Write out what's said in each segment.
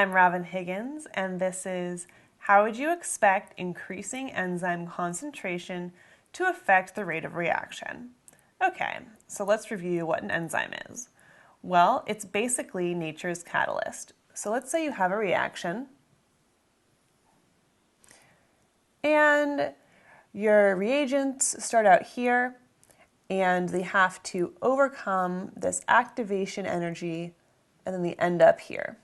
I'm Robin Higgins, and this is How Would You Expect Increasing Enzyme Concentration to Affect the Rate of Reaction? Okay, so let's review what an enzyme is. Well, it's basically nature's catalyst. So let's say you have a reaction, and your reagents start out here, and they have to overcome this activation energy, and then they end up here.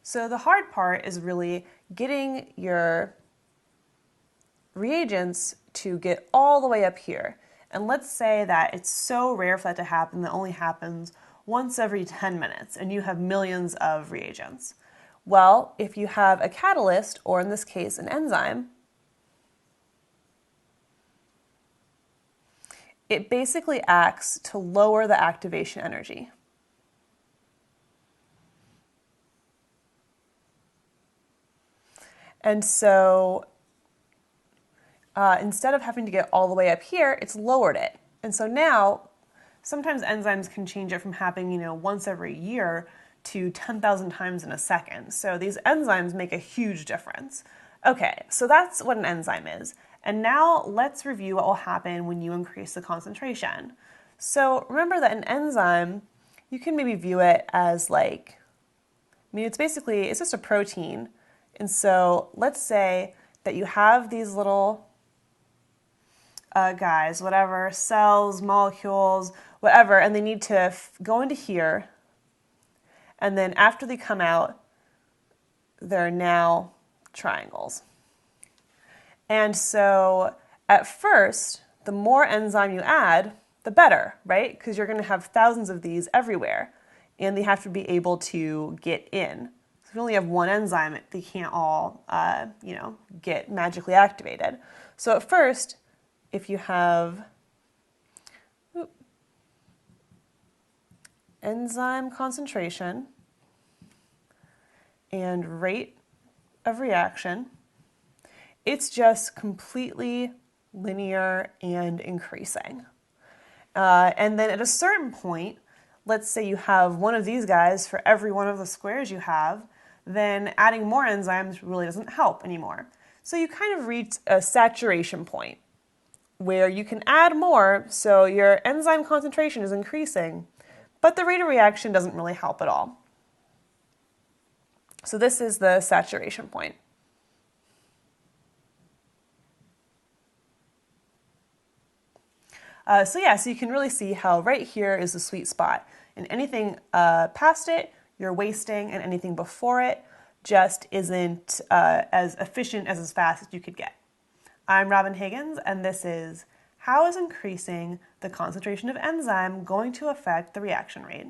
So the hard part is really getting your reagents to get all the way up here. And let's say that it's so rare for that to happen that only happens once every 10 minutes, and you have millions of reagents. Well, if you have a catalyst, or in this case, an enzyme, it basically acts to lower the activation energy. And so instead of having to get all the way up here, it's lowered it. And so now, sometimes enzymes can change it from happening, once every year to 10,000 times in a second. So these enzymes make a huge difference. Okay, so that's what an enzyme is. And now let's review what will happen when you increase the concentration. So remember that an enzyme, you can maybe view it as it's just a protein. And so let's say that you have these little guys, whatever, cells, molecules, whatever, and they need to go into here. And then after they come out, they're now triangles. And so at first, the more enzyme you add, the better, right? Because you're going to have thousands of these everywhere, and they have to be able to get in. If you only have one enzyme, they can't all, get magically activated. So at first, if you have enzyme concentration and rate of reaction, it's just completely linear and increasing. And then at a certain point, let's say you have one of these guys for every one of the squares you have, then adding more enzymes really doesn't help anymore. So you kind of reach a saturation point where you can add more, so your enzyme concentration is increasing, but the rate of reaction doesn't really help at all. So this is the saturation point. So you can really see how right here is the sweet spot. And anything past it, you're wasting, and anything before it just isn't as efficient as fast as you could get. I'm Robin Higgins, and this is How is Increasing the Concentration of Enzyme Going to Affect the Reaction Rate?